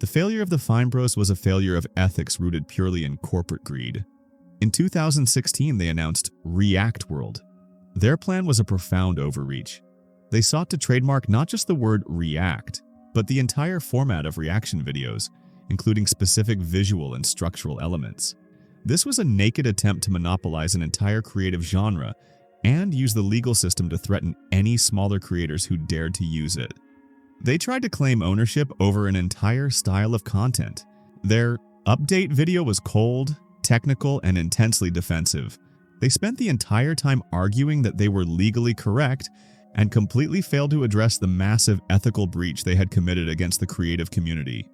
The failure of the Fine Bros was a failure of ethics rooted purely in corporate greed. In 2016, they announced React World. Their plan was a profound overreach. They sought to trademark not just the word react, but the entire format of reaction videos, including specific visual and structural elements. This was a naked attempt to monopolize an entire creative genre and use the legal system to threaten any smaller creators who dared to use it. They tried to claim ownership over an entire style of content. Their update video was cold, technical, and intensely defensive. They spent the entire time arguing that they were legally correct and completely failed to address the massive ethical breach they had committed against the creative community.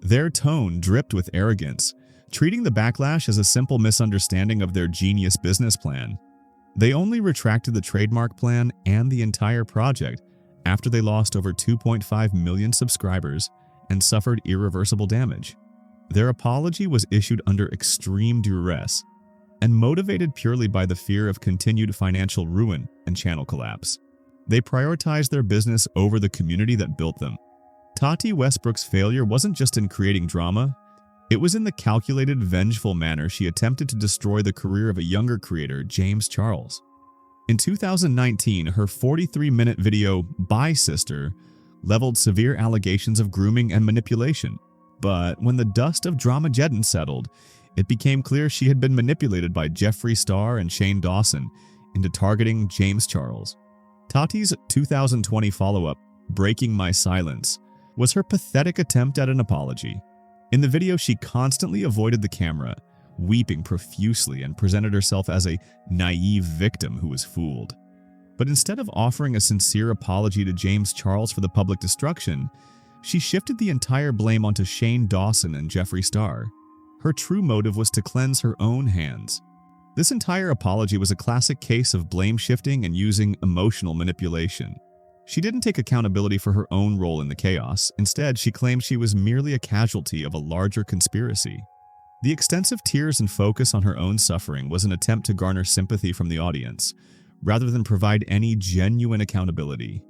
Their tone dripped with arrogance, treating the backlash as a simple misunderstanding of their genius business plan. They only retracted the trademark plan and the entire project after they lost over 2.5 million subscribers and suffered irreversible damage. Their apology was issued under extreme duress and motivated purely by the fear of continued financial ruin and channel collapse. They prioritized their business over the community that built them. Tati Westbrook's failure wasn't just in creating drama, it was in the calculated, vengeful manner she attempted to destroy the career of a younger creator, James Charles. In 2019, her 43-minute video, Bye Sister, leveled severe allegations of grooming and manipulation. But when the dust of Dramageddon settled, it became clear she had been manipulated by Jeffree Star and Shane Dawson into targeting James Charles. Tati's 2020 follow-up, Breaking My Silence, was her pathetic attempt at an apology. In the video, she constantly avoided the camera, weeping profusely, and presented herself as a naive victim who was fooled. But instead of offering a sincere apology to James Charles for the public destruction, she shifted the entire blame onto Shane Dawson and Jeffree Star. Her true motive was to cleanse her own hands. This entire apology was a classic case of blame shifting and using emotional manipulation. She didn't take accountability for her own role in the chaos. Instead, she claimed she was merely a casualty of a larger conspiracy. The extensive tears and focus on her own suffering was an attempt to garner sympathy from the audience, rather than provide any genuine accountability.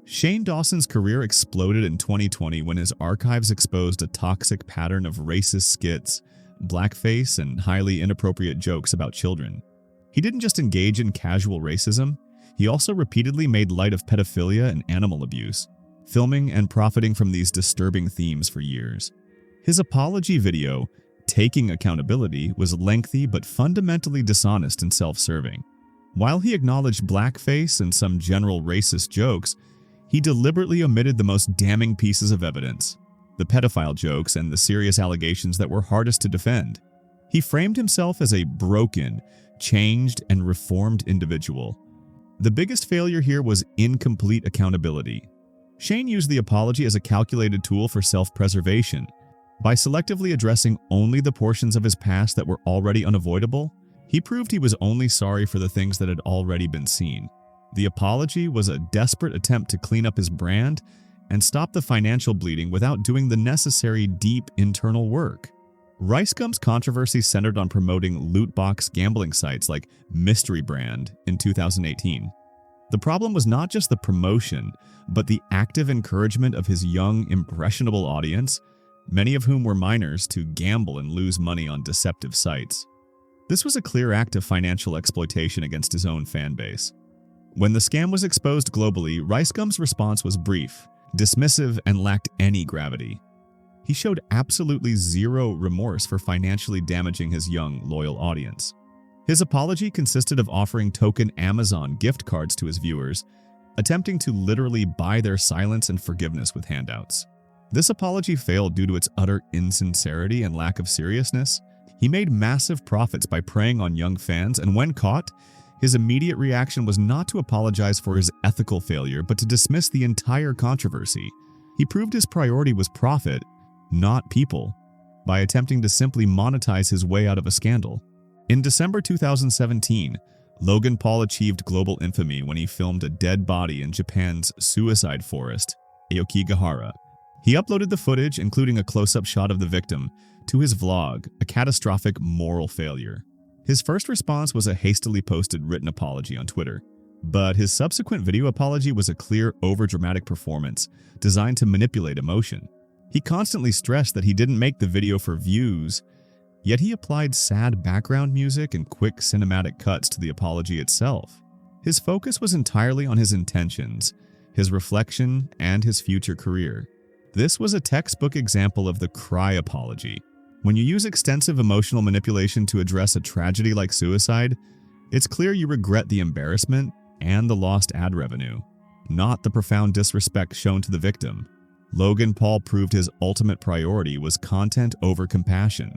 Shane Dawson's career exploded in 2020 when his archives exposed a toxic pattern of racist skits, blackface, and highly inappropriate jokes about children. He didn't just engage in casual racism, he also repeatedly made light of pedophilia and animal abuse, filming and profiting from these disturbing themes for years. His apology video, Taking Accountability, was lengthy but fundamentally dishonest and self-serving. While he acknowledged blackface and some general racist jokes, he deliberately omitted the most damning pieces of evidence, the pedophile jokes and the serious allegations that were hardest to defend. He framed himself as a broken, changed, and reformed individual. The biggest failure here was incomplete accountability. Shane used the apology as a calculated tool for self-preservation. By selectively addressing only the portions of his past that were already unavoidable, he proved he was only sorry for the things that had already been seen. The apology was a desperate attempt to clean up his brand and stop the financial bleeding without doing the necessary deep internal work. Ricegum's controversy centered on promoting loot box gambling sites like Mystery Brand in 2018. The problem was not just the promotion, but the active encouragement of his young, impressionable audience, many of whom were minors, to gamble and lose money on deceptive sites. This was a clear act of financial exploitation against his own fan base. When the scam was exposed globally, Ricegum's response was brief, dismissive, and lacked any gravity. He showed absolutely zero remorse for financially damaging his young, loyal audience. His apology consisted of offering token Amazon gift cards to his viewers, attempting to literally buy their silence and forgiveness with handouts. This apology failed due to its utter insincerity and lack of seriousness. He made massive profits by preying on young fans, and when caught, his immediate reaction was not to apologize for his ethical failure, but to dismiss the entire controversy. He proved his priority was profit, not people, by attempting to simply monetize his way out of a scandal. In December 2017, Logan Paul achieved global infamy when he filmed a dead body in Japan's suicide forest, Aokigahara. He uploaded the footage, including a close-up shot of the victim, to his vlog, a catastrophic moral failure. His first response was a hastily posted written apology on Twitter, but his subsequent video apology was a clear, overdramatic performance designed to manipulate emotion. He constantly stressed that he didn't make the video for views, yet he applied sad background music and quick cinematic cuts to the apology itself. His focus was entirely on his intentions, his reflection, and his future career. This was a textbook example of the cry apology. When you use extensive emotional manipulation to address a tragedy like suicide, it's clear you regret the embarrassment and the lost ad revenue, not the profound disrespect shown to the victim. Logan Paul proved his ultimate priority was content over compassion.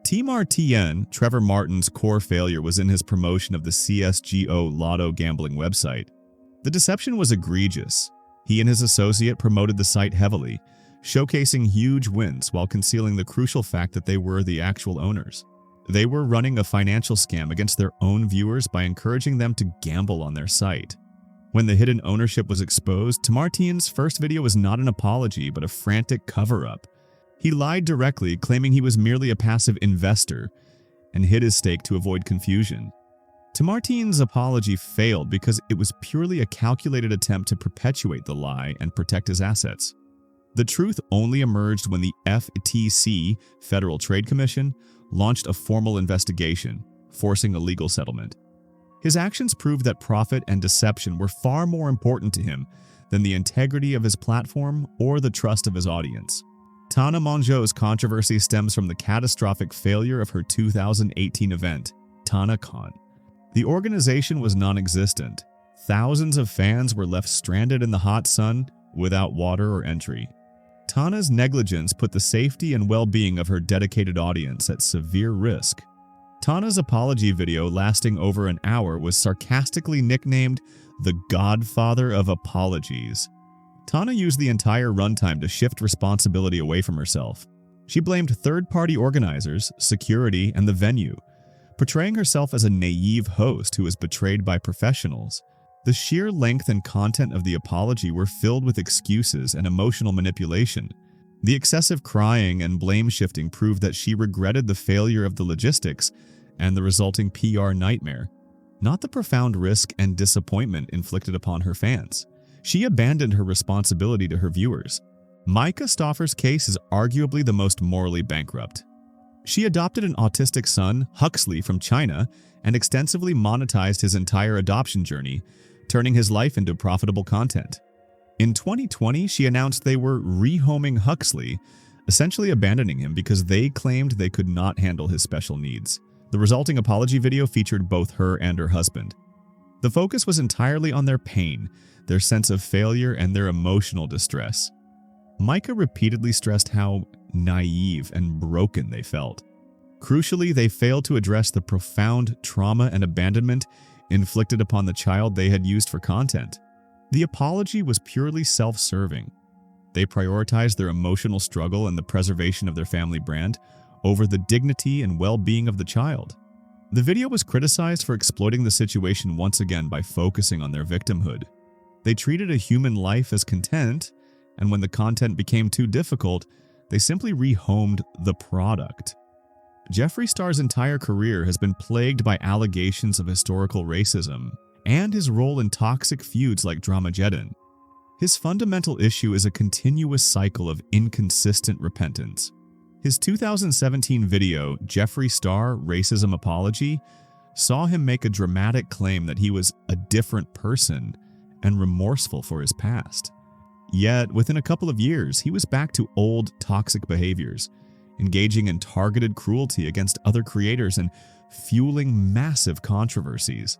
Tmartn, Trevor Martin's core failure was in his promotion of the CSGO lotto gambling website. The deception was egregious. He and his associate promoted the site heavily, showcasing huge wins while concealing the crucial fact that they were the actual owners. They were running a financial scam against their own viewers by encouraging them to gamble on their site. When the hidden ownership was exposed, Tmartn's first video was not an apology but a frantic cover-up. He lied directly, claiming he was merely a passive investor, and hid his stake to avoid confusion. Tmartn's apology failed because it was purely a calculated attempt to perpetuate the lie and protect his assets. The truth only emerged when the FTC, Federal Trade Commission, launched a formal investigation, forcing a legal settlement. His actions proved that profit and deception were far more important to him than the integrity of his platform or the trust of his audience. Tana Mongeau's controversy stems from the catastrophic failure of her 2018 event, TanaCon. The organization was non-existent. Thousands of fans were left stranded in the hot sun without water or entry. Tana's negligence put the safety and well-being of her dedicated audience at severe risk. Tana's apology video, lasting over an hour, was sarcastically nicknamed the Godfather of Apologies. Tana used the entire runtime to shift responsibility away from herself. She blamed third-party organizers, security, and the venue, portraying herself as a naive host who was betrayed by professionals. The sheer length and content of the apology were filled with excuses and emotional manipulation. The excessive crying and blame-shifting proved that she regretted the failure of the logistics and the resulting PR nightmare, not the profound risk and disappointment inflicted upon her fans. She abandoned her responsibility to her viewers. Myka Stauffer's case is arguably the most morally bankrupt. She adopted an autistic son, Huxley, from China and extensively monetized his entire adoption journey, turning his life into profitable content. In 2020, she announced they were rehoming Huxley, essentially abandoning him because they claimed they could not handle his special needs. The resulting apology video featured both her and her husband. The focus was entirely on their pain, their sense of failure, and their emotional distress. Myka repeatedly stressed how naive and broken they felt. Crucially, they failed to address the profound trauma and abandonment inflicted upon the child they had used for content. The apology was purely self-serving. They prioritized their emotional struggle and the preservation of their family brand over the dignity and well-being of the child. The video was criticized for exploiting the situation once again by focusing on their victimhood. They treated a human life as content, and when the content became too difficult, they simply rehomed the product. Jeffree Star's entire career has been plagued by allegations of historical racism and his role in toxic feuds like Dramageddon. His fundamental issue is a continuous cycle of inconsistent repentance. His 2017 video, Jeffree Star, Racism Apology, saw him make a dramatic claim that he was a different person and remorseful for his past. Yet, within a couple of years, he was back to old toxic behaviors, engaging in targeted cruelty against other creators and fueling massive controversies.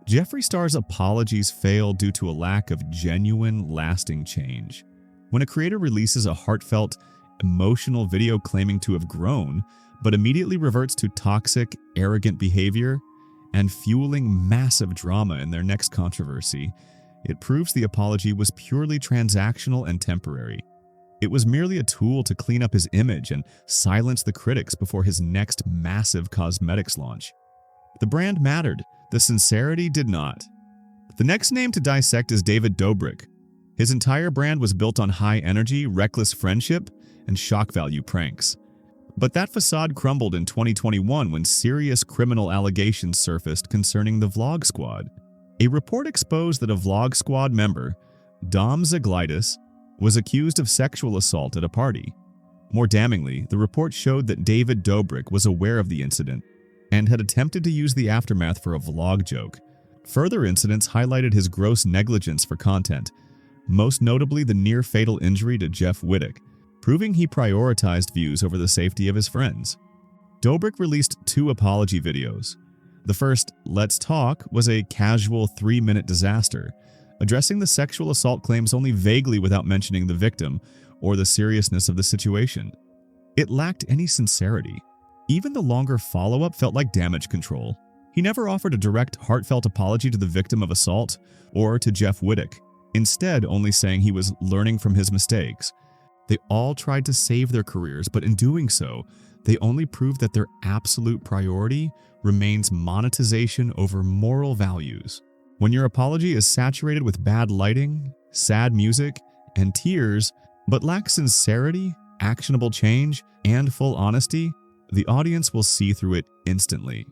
Jeffree Star's apologies fail due to a lack of genuine, lasting change. When a creator releases a heartfelt, emotional video claiming to have grown, but immediately reverts to toxic, arrogant behavior and fueling massive drama in their next controversy, it proves the apology was purely transactional and temporary. It was merely a tool to clean up his image and silence the critics before his next massive cosmetics launch. The brand mattered, the sincerity did not. The next name to dissect is David Dobrik. His entire brand was built on high energy, reckless friendship, and shock value pranks. But that facade crumbled in 2021 when serious criminal allegations surfaced concerning the Vlog Squad. A report exposed that a Vlog Squad member, Dom Zaglitis, was accused of sexual assault at a party. More damningly, the report showed that David Dobrik was aware of the incident and had attempted to use the aftermath for a vlog joke. Further incidents highlighted his gross negligence for content, most notably the near-fatal injury to Jeff Wittek, proving he prioritized views over the safety of his friends. Dobrik released 2 apology videos. The first, Let's Talk, was a casual 3-minute disaster, addressing the sexual assault claims only vaguely without mentioning the victim or the seriousness of the situation. It lacked any sincerity. Even the longer follow-up felt like damage control. He never offered a direct, heartfelt apology to the victim of assault or to Jeff Wittek, instead only saying he was learning from his mistakes. They all tried to save their careers, but in doing so, they only proved that their absolute priority remains monetization over moral values. When your apology is saturated with bad lighting, sad music, and tears, but lacks sincerity, actionable change, and full honesty, the audience will see through it instantly.